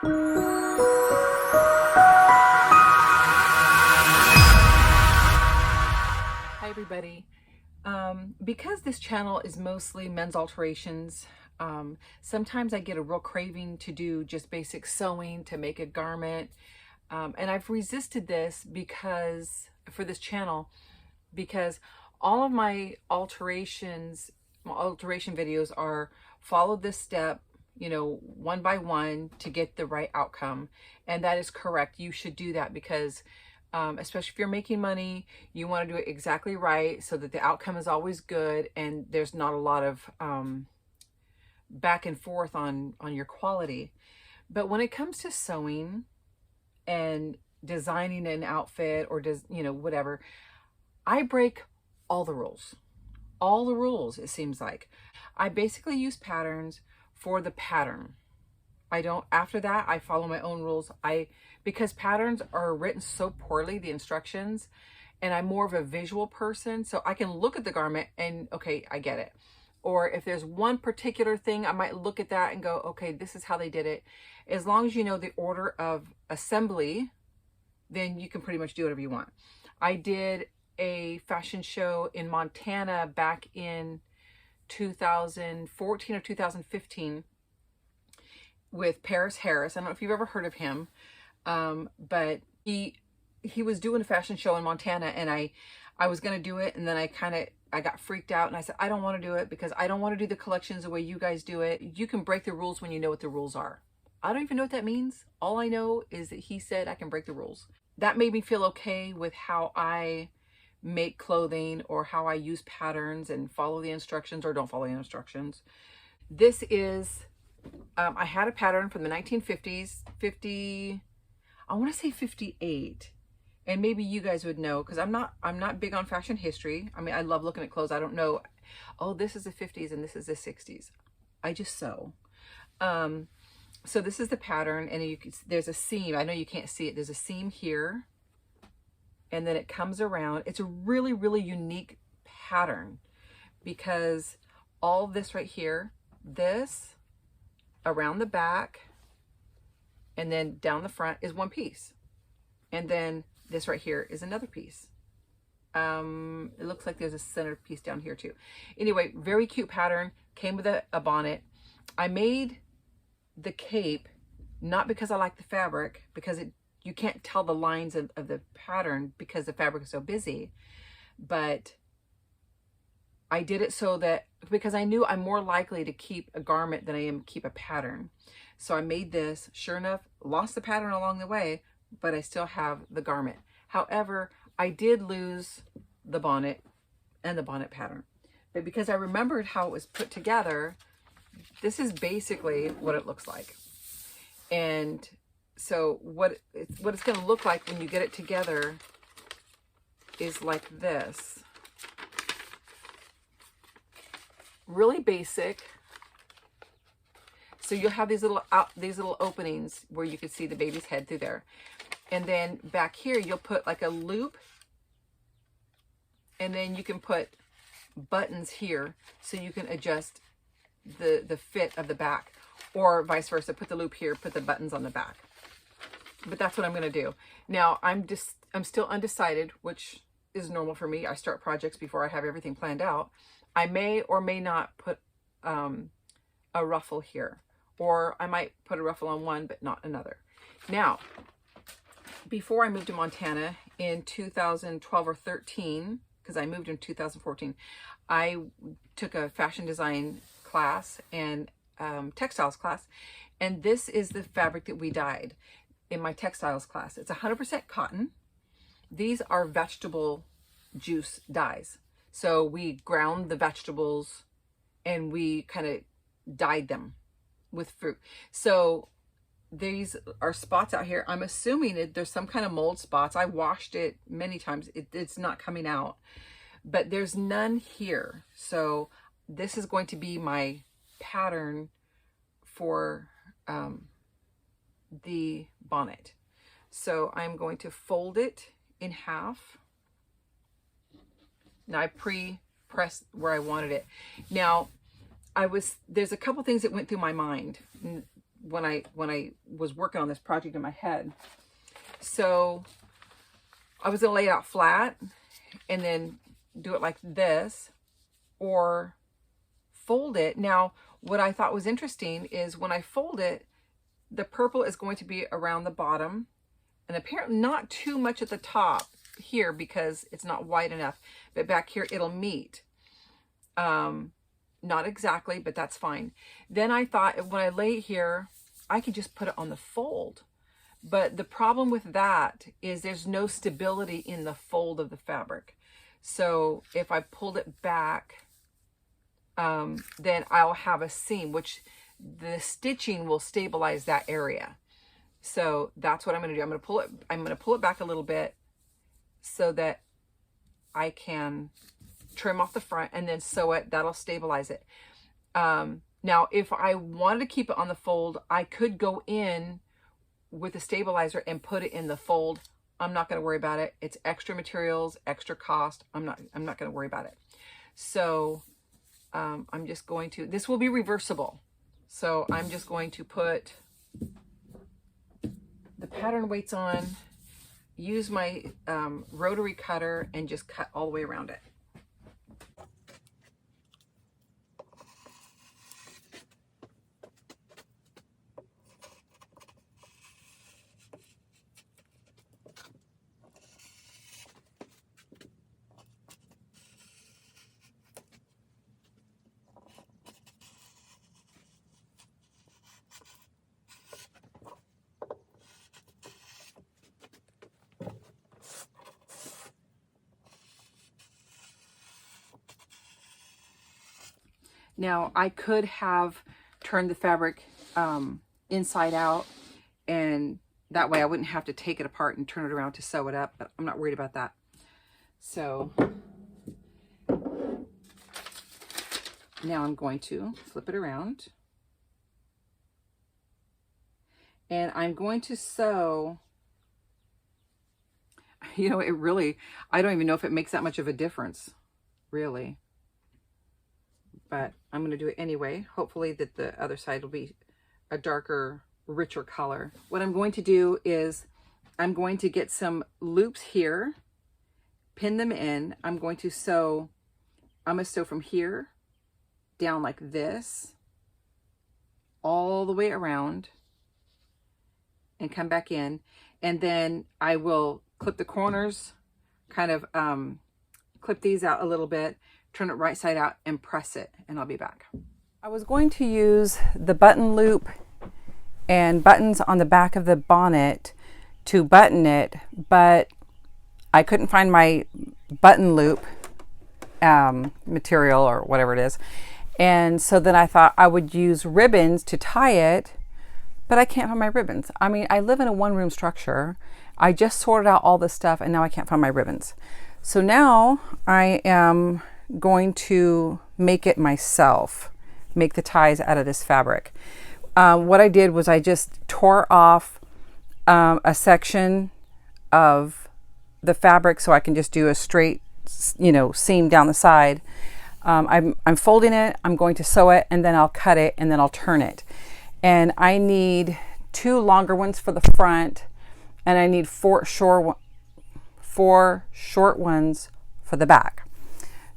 Hi everybody. Because this channel is mostly men's alterations, sometimes I get a real craving to do just basic sewing to make a garment. And I've resisted this because for this channel, because all of my alteration videos are follow this step, you know, one by one to get the right outcome. And that is correct. You should do that because especially if you're making money, you want to do it exactly right so that the outcome is always good and there's not a lot of back and forth on your quality. But when it comes to sewing and designing an outfit or whatever, I break all the rules. All the rules, it seems like. I basically use patterns for the pattern. I don't, after that, I follow my own rules. Because patterns are written so poorly, the instructions, and I'm more of a visual person, so I can look at the garment and, okay, I get it. Or if there's one particular thing, I might look at that and go, okay, this is how they did it. As long as you know the order of assembly, then you can pretty much do whatever you want. I did a fashion show in Montana back in 2014 or 2015 with Paris Harris. I don't know if you've ever heard of him, but he was doing a fashion show in Montana, and I was going to do it, and then I got freaked out, and I said, I don't want to do it because I don't want to do the collections the way you guys do it. You can break the rules when you know what the rules are. I don't even know what that means. All I know is that he said I can break the rules. That made me feel okay with how I make clothing or how I use patterns and follow the instructions or don't follow the instructions. This is, I had a pattern from the 1950s, I want to say 58. And maybe you guys would know, because I'm not big on fashion history. I mean, I love looking at clothes. I don't know, oh, this is the 50s and this is the 60s. I just sew. So this is the pattern, and there's a seam. I know you can't see it. There's a seam here, and then it comes around. It's a really, really unique pattern because all this right here, this around the back, and then down the front is one piece. And then this right here is another piece. It looks like there's a center piece down here too. Anyway, very cute pattern. Came with a bonnet. I made the cape not because I like the fabric, because you can't tell the lines of the pattern because the fabric is so busy, but I did it so that because I knew I'm more likely to keep a garment than I am keep a pattern. So I made this. Sure enough, lost the pattern along the way, but I still have the garment. However, I did lose the bonnet and the bonnet pattern, but because I remembered how it was put together, this is basically what it looks like. And so what it's going to look like when you get it together is like this. Really basic. So you'll have these little openings where you can see the baby's head through there. And then back here you'll put like a loop, and then you can put buttons here so you can adjust the fit of the back, or vice versa. Put the loop here, put the buttons on the back. But that's what I'm going to do. Now I'm still undecided, which is normal for me. I start projects before I have everything planned out. I may or may not put a ruffle here, or I might put a ruffle on one but not another. Now, before I moved to Montana in 2012 or 13, because I moved in 2014, I took a fashion design class and textiles class, and this is the fabric that we dyed in my textiles class. It's 100% cotton. These are vegetable juice dyes. So we ground the vegetables and we kind of dyed them with fruit. So these are spots out here. I'm assuming there's some kind of mold spots. I washed it many times. It's not coming out, but there's none here. So this is going to be my pattern for the bonnet. So I'm going to fold it in half. Now I pre-pressed where I wanted it. Now there's a couple things that went through my mind. when I was working on this project in my head. So I was gonna lay it out flat and then do it like this, or fold it. Now, what I thought was interesting is when I fold it, the purple is going to be around the bottom, and apparently not too much at the top here because it's not wide enough, but back here it'll meet. Not exactly, but that's fine. Then I thought when I lay it here, I could just put it on the fold. But the problem with that is there's no stability in the fold of the fabric. So if I pulled it back, then I'll have a seam, which the stitching will stabilize that area. So that's what I'm going to do. I'm going to pull it back a little bit so that I can trim off the front and then sew it. That'll stabilize it. Now, if I wanted to keep it on the fold, I could go in with a stabilizer and put it in the fold. I'm not going to worry about it. It's extra materials, extra cost. I'm not going to worry about it. So I'm just going to, this will be reversible. So I'm just going to put the pattern weights on, use my rotary cutter, and just cut all the way around it. Now, I could have turned the fabric inside out, and that way I wouldn't have to take it apart and turn it around to sew it up, but I'm not worried about that. So now I'm going to flip it around, and I'm going to sew. You know, I don't even know if it makes that much of a difference, really. But I'm going to do it anyway. Hopefully that the other side will be a darker, richer color. What I'm going to do is I'm going to get some loops here, pin them in. I'm going to sew from here down like this, all the way around, and come back in. And then I will clip the corners, kind of clip these out a little bit, turn it right side out, and press it, and I'll be back. I was going to use the button loop and buttons on the back of the bonnet to button it, but I couldn't find my button loop material or whatever it is. And so then I thought I would use ribbons to tie it, but I can't find my ribbons. I mean, I live in a one-room structure. I just sorted out all this stuff, and now I can't find my ribbons. So now I am going to make it myself, make the ties out of this fabric. What I did was I just tore off a section of the fabric so I can just do a straight, seam down the side. I'm folding it, I'm going to sew it, and then I'll cut it, and then I'll turn it. And I need 2 longer ones for the front, and I need 4 short ones for the back.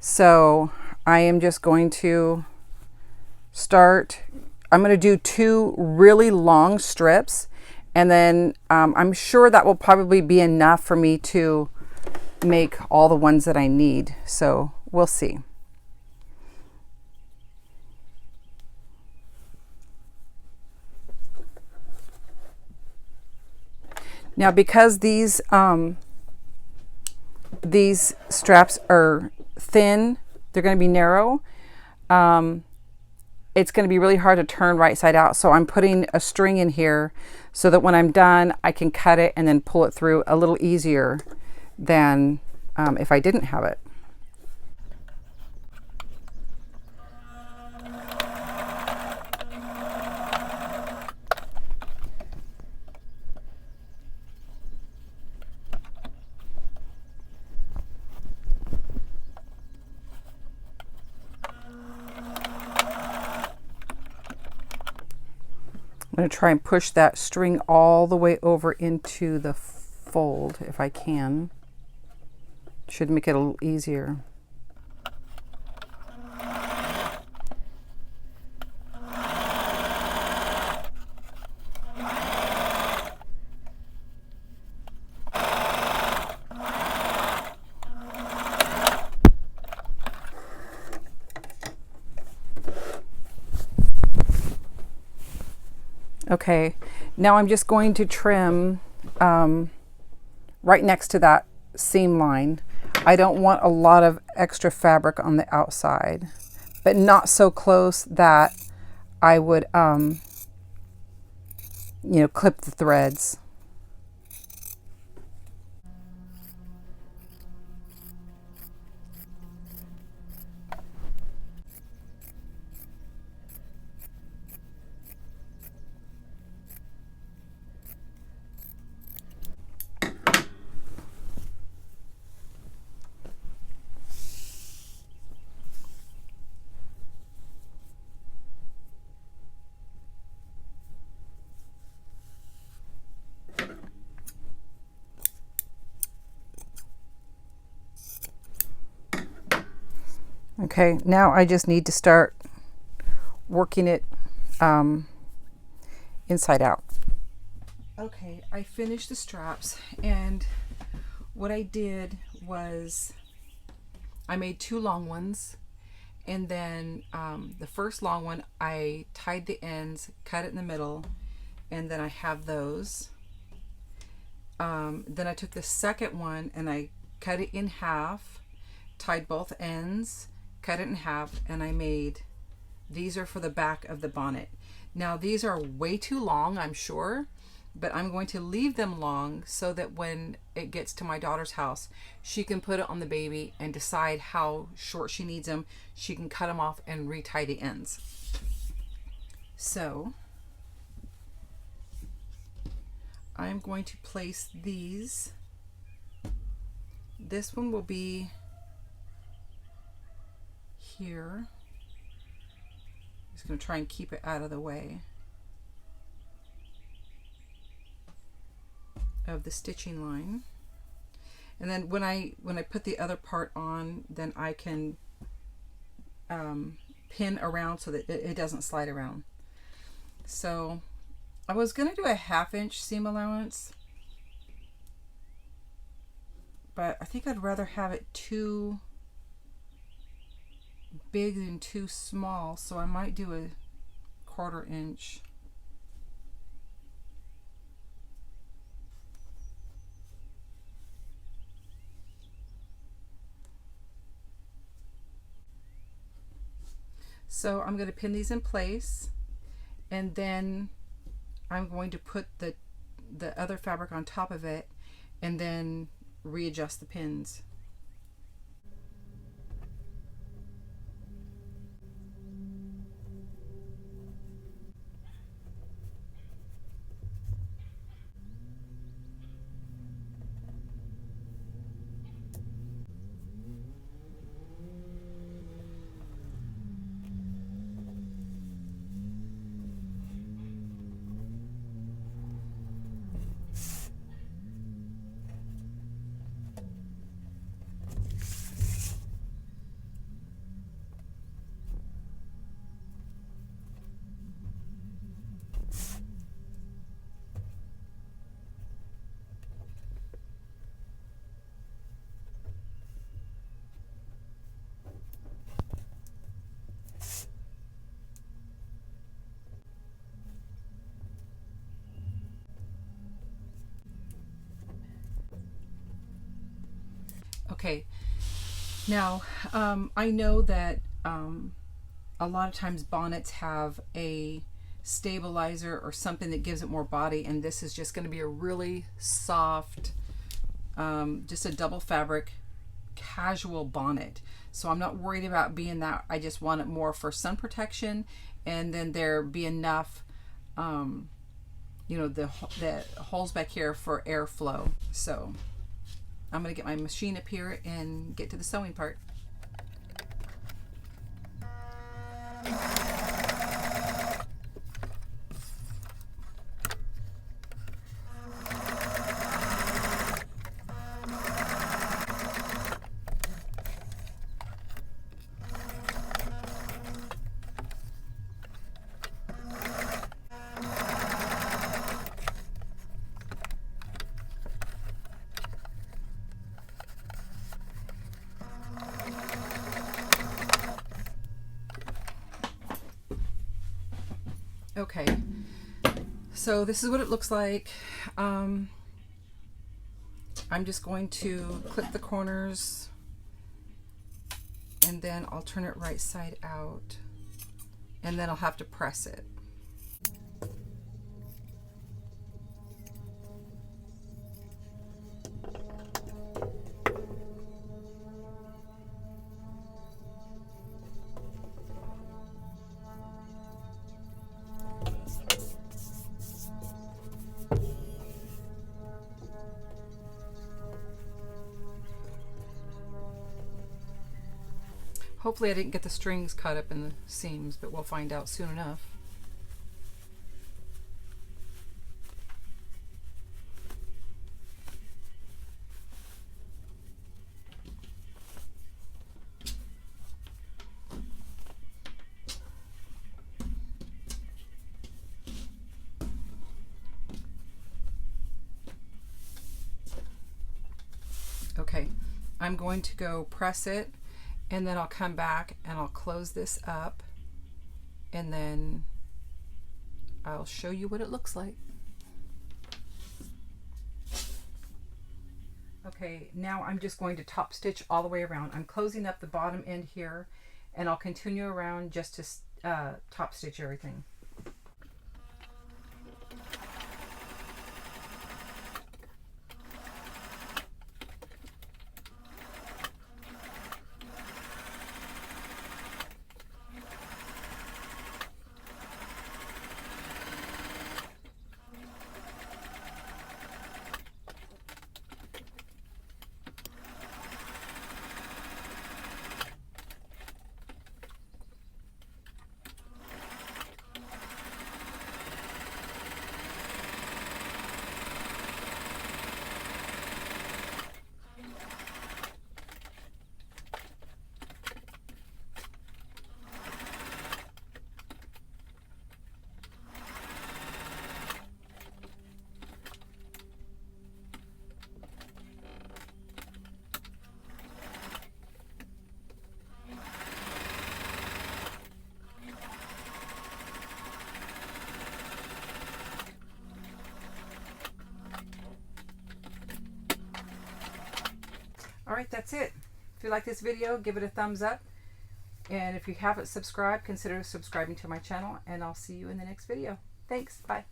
So I am just going to start. I'm going to do 2 really long strips, and then I'm sure that will probably be enough for me to make all the ones that I need. So we'll see. Now, because these straps are thin, they're going to be narrow, it's going to be really hard to turn right side out. So I'm putting a string in here so that when I'm done, I can cut it and then pull it through a little easier than if I didn't have it. going to try and push that string all the way over into the fold if I can. Should make it a little easier. Okay, now I'm just going to trim right next to that seam line. I don't want a lot of extra fabric on the outside, but not so close that I would, you know, clip the threads. Okay, now I just need to start working it inside out. Okay, I finished the straps, and what I did was I made 2 long ones, and then the first long one I tied the ends, cut it in the middle, and then I have those. Then I took the second one and I cut it in half, tied both ends, cut it in half, and I made, these are for the back of the bonnet. Now these are way too long, I'm sure, but I'm going to leave them long so that when it gets to my daughter's house, she can put it on the baby and decide how short she needs them. She can cut them off and retie the ends. So I'm going to place these. This one will be here. I'm just going to try and keep it out of the way of the stitching line. And then when I put the other part on, then I can pin around so that it doesn't slide around. So I was going to do a 1/2 inch seam allowance, but I think I'd rather have it too big than too small, so I might do a 1/4 inch. So I'm going to pin these in place, and then I'm going to put the other fabric on top of it and then readjust the pins. Okay, now I know that a lot of times bonnets have a stabilizer or something that gives it more body, and this is just going to be a really soft, just a double fabric casual bonnet. So I'm not worried about being that. I just want it more for sun protection, and then there be enough you know, the holes back here for airflow. So I'm going to get my machine up here and get to the sewing part. Okay, so this is what it looks like. I'm just going to clip the corners, and then I'll turn it right side out, and then I'll have to press it. Hopefully I didn't get the strings caught up in the seams, but we'll find out soon enough. Okay, I'm going to go press it, and then I'll come back and I'll close this up, and then I'll show you what it looks like. Okay, now I'm just going to top stitch all the way around. I'm closing up the bottom end here, and I'll continue around just to top stitch everything. All right, that's it. If you like this video, give it a thumbs up. And if you haven't subscribed, consider subscribing to my channel, and I'll see you in the next video. Thanks. Bye.